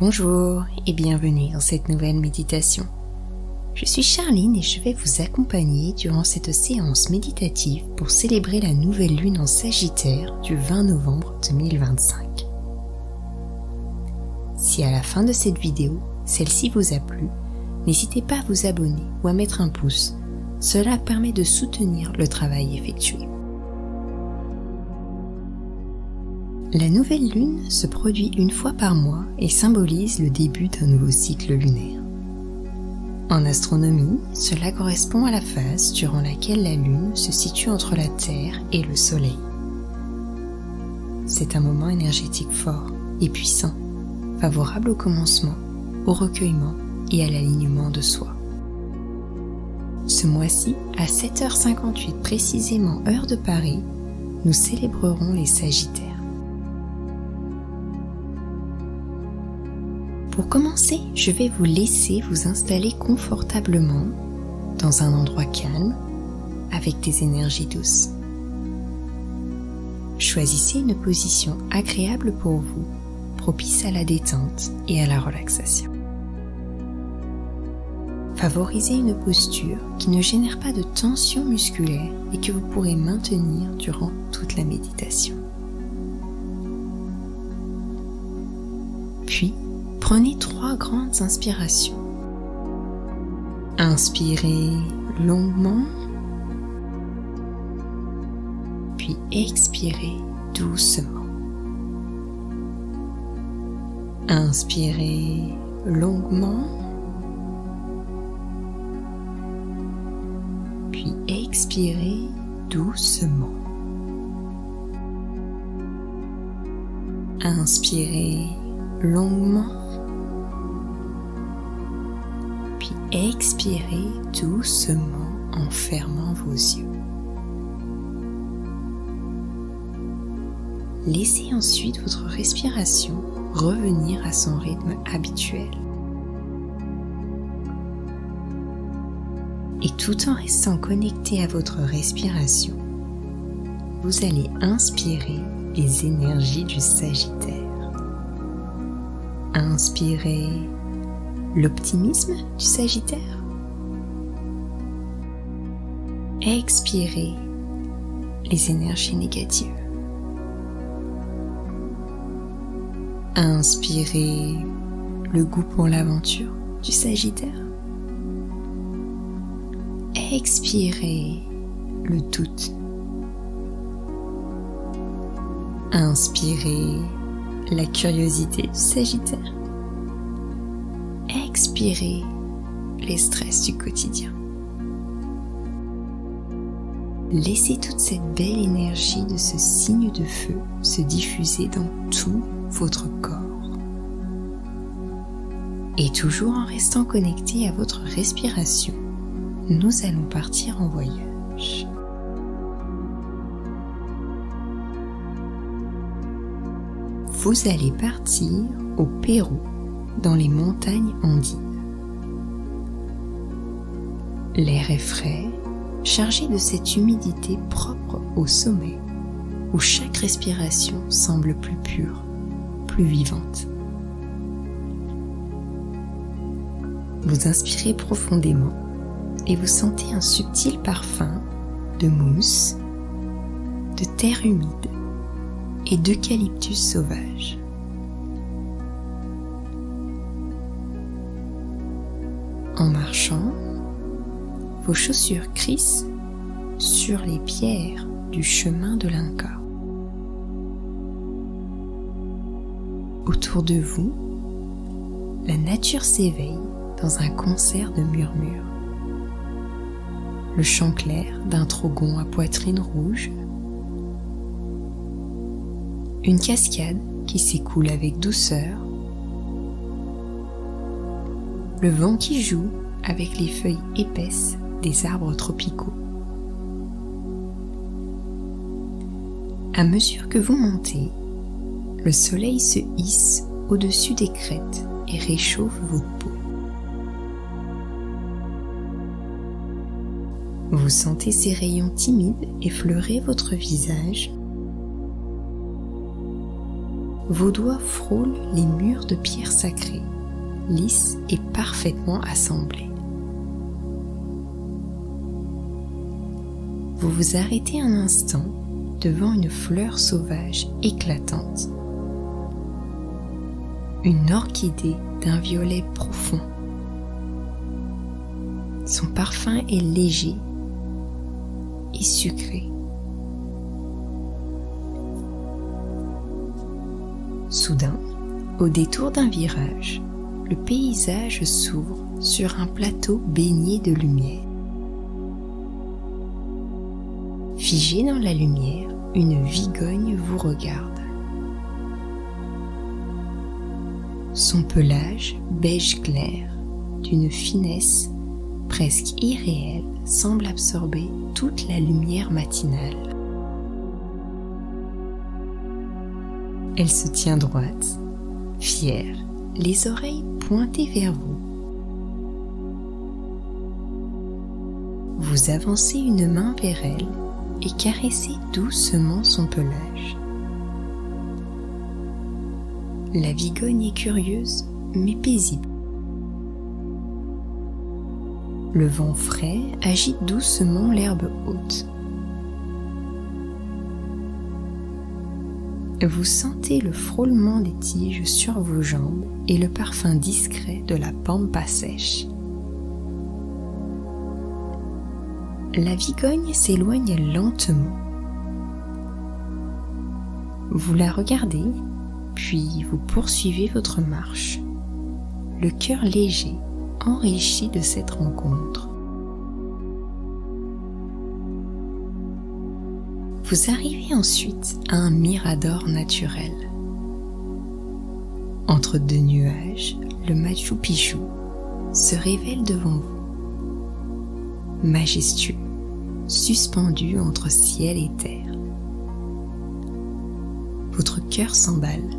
Bonjour et bienvenue dans cette nouvelle méditation. Je suis Charline et je vais vous accompagner durant cette séance méditative pour célébrer la nouvelle lune en Sagittaire du 20 novembre 2025. Si à la fin de cette vidéo, celle-ci vous a plu, n'hésitez pas à vous abonner ou à mettre un pouce. Cela permet de soutenir le travail effectué. La nouvelle lune se produit une fois par mois et symbolise le début d'un nouveau cycle lunaire. En astronomie, cela correspond à la phase durant laquelle la lune se situe entre la Terre et le Soleil. C'est un moment énergétique fort et puissant, favorable au commencement, au recueillement et à l'alignement de soi. Ce mois-ci, à 7h58 précisément heure de Paris, nous célébrerons les Sagittaires. Pour commencer, je vais vous laisser vous installer confortablement dans un endroit calme avec des énergies douces. Choisissez une position agréable pour vous, propice à la détente et à la relaxation. Favorisez une posture qui ne génère pas de tension musculaire et que vous pourrez maintenir durant toute la méditation. Puis, prenez 3 grandes inspirations. Inspirez longuement, puis expirez doucement. Inspirez longuement, puis expirez doucement. Inspirez longuement, puis expirez doucement en fermant vos yeux. Laissez ensuite votre respiration revenir à son rythme habituel. Et tout en restant connecté à votre respiration, vous allez inspirer les énergies du Sagittaire. Inspirez l'optimisme du Sagittaire. Expirez les énergies négatives. Inspirez le goût pour l'aventure du Sagittaire. Expirez le doute. Inspirez la curiosité du Sagittaire. Expirez les stress du quotidien. Laissez toute cette belle énergie de ce signe de feu se diffuser dans tout votre corps. Et toujours en restant connecté à votre respiration, nous allons partir en voyage. Vous allez partir au Pérou, dans les montagnes andines. L'air est frais, chargé de cette humidité propre au sommet, où chaque respiration semble plus pure, plus vivante. Vous inspirez profondément et vous sentez un subtil parfum de mousse, de terre humide et d'eucalyptus sauvage. En marchant, vos chaussures crissent sur les pierres du chemin de l'Inca. Autour de vous, la nature s'éveille dans un concert de murmures. Le chant clair d'un trogon à poitrine rouge, une cascade qui s'écoule avec douceur, le vent qui joue avec les feuilles épaisses des arbres tropicaux. À mesure que vous montez, le soleil se hisse au-dessus des crêtes et réchauffe votre peau. Vous sentez ces rayons timides effleurer votre visage. Vos doigts frôlent les murs de pierre sacrée, lisses et parfaitement assemblés. Vous vous arrêtez un instant devant une fleur sauvage éclatante. Une orchidée d'un violet profond. Son parfum est léger et sucré. Soudain, au détour d'un virage, le paysage s'ouvre sur un plateau baigné de lumière. Figée dans la lumière, une vigogne vous regarde. Son pelage beige clair, d'une finesse presque irréelle, semble absorber toute la lumière matinale. Elle se tient droite, fière, les oreilles pointées vers vous. Vous avancez une main vers elle et caressez doucement son pelage. La vigogne est curieuse, mais paisible. Le vent frais agite doucement l'herbe haute. Vous sentez le frôlement des tiges sur vos jambes et le parfum discret de la pampa sèche. La vigogne s'éloigne lentement. Vous la regardez, puis vous poursuivez votre marche, le cœur léger, enrichi de cette rencontre. Vous arrivez ensuite à un mirador naturel. Entre deux nuages, le Machu Picchu se révèle devant vous, majestueux, suspendu entre ciel et terre. Votre cœur s'emballe,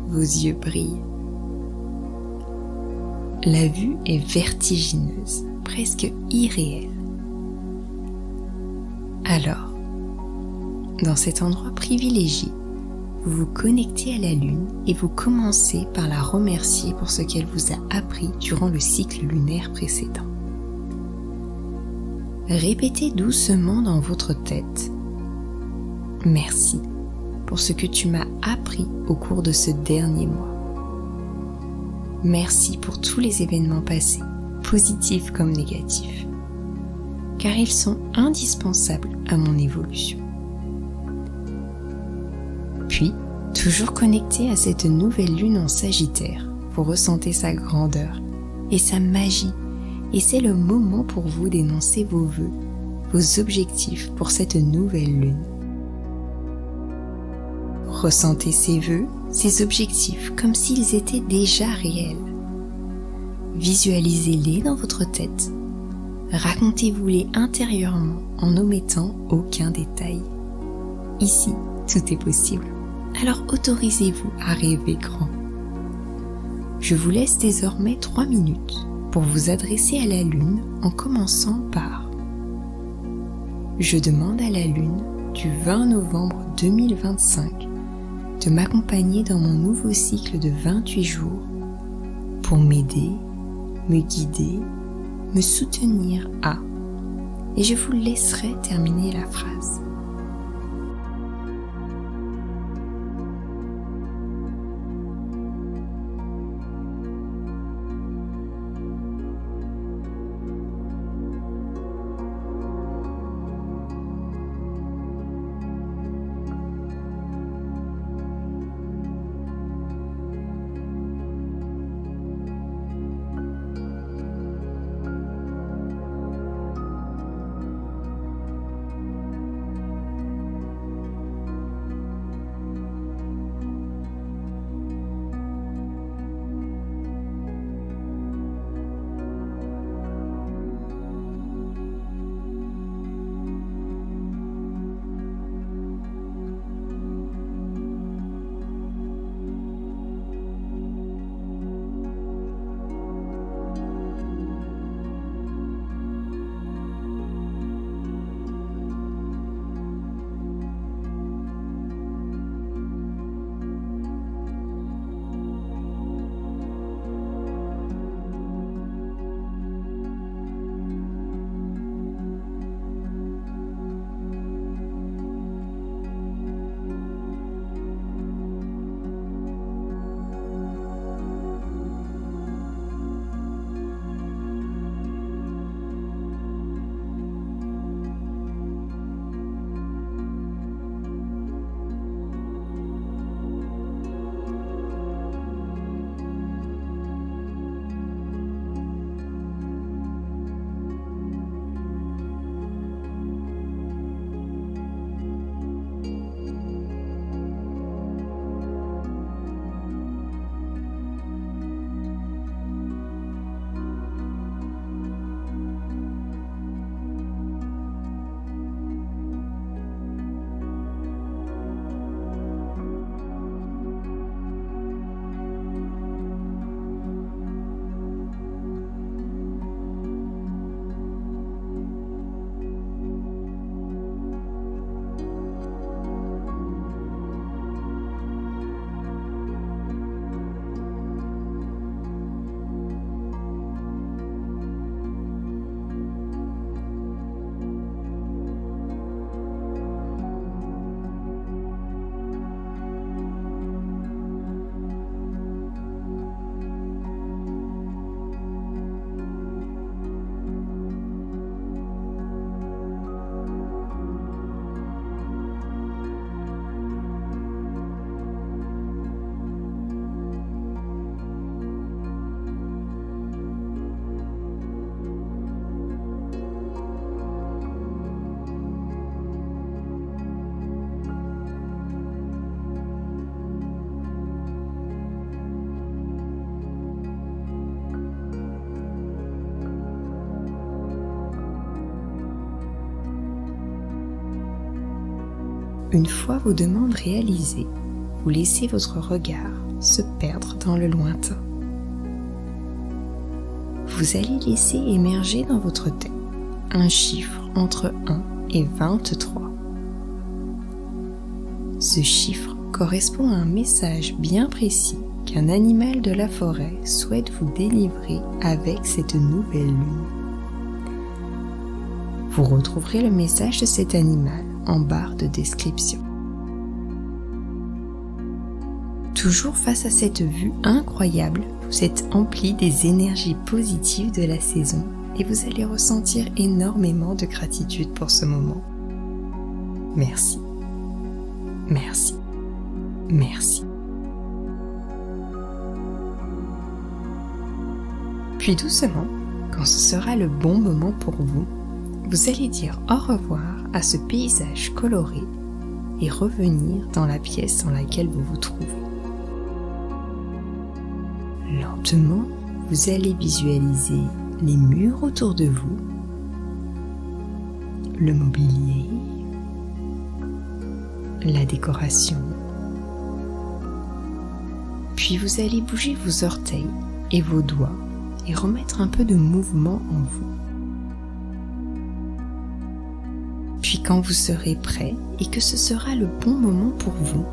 vos yeux brillent. La vue est vertigineuse, presque irréelle. Alors, dans cet endroit privilégié, vous vous connectez à la Lune et vous commencez par la remercier pour ce qu'elle vous a appris durant le cycle lunaire précédent. Répétez doucement dans votre tête « Merci pour ce que tu m'as appris au cours de ce dernier mois. Merci pour tous les événements passés, positifs comme négatifs, car ils sont indispensables à mon évolution. » Puis, toujours connecté à cette nouvelle lune en Sagittaire, vous ressentez sa grandeur et sa magie, et c'est le moment pour vous d'énoncer vos vœux, vos objectifs pour cette nouvelle lune. Ressentez ces vœux, ces objectifs comme s'ils étaient déjà réels. Visualisez-les dans votre tête. Racontez-vous-les intérieurement en n'omettant aucun détail. Ici, tout est possible. Alors autorisez-vous à rêver grand. Je vous laisse désormais 3 minutes pour vous adresser à la Lune en commençant par « Je demande à la Lune du 20 novembre 2025 de m'accompagner dans mon nouveau cycle de 28 jours pour m'aider, me guider, me soutenir à… » et je vous laisserai terminer la phrase. Une fois vos demandes réalisées, vous laissez votre regard se perdre dans le lointain. Vous allez laisser émerger dans votre tête un chiffre entre 1 et 23. Ce chiffre correspond à un message bien précis qu'un animal de la forêt souhaite vous délivrer avec cette nouvelle lune. Vous retrouverez le message de cet animal en barre de description. Toujours face à cette vue incroyable, vous êtes empli des énergies positives de la saison et vous allez ressentir énormément de gratitude pour ce moment. Merci. Merci. Merci. Puis doucement, quand ce sera le bon moment pour vous, vous allez dire au revoir à ce paysage coloré et revenir dans la pièce dans laquelle vous vous trouvez. Lentement, vous allez visualiser les murs autour de vous, le mobilier, la décoration. Puis vous allez bouger vos orteils et vos doigts et remettre un peu de mouvement en vous. Puis quand vous serez prêt et que ce sera le bon moment pour vous,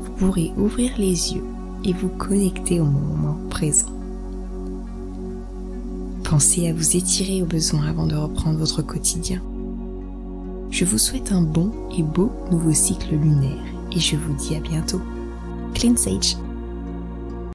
vous pourrez ouvrir les yeux et vous connecter au moment présent. Pensez à vous étirer au besoin avant de reprendre votre quotidien. Je vous souhaite un bon et beau nouveau cycle lunaire et je vous dis à bientôt. Clean Sage.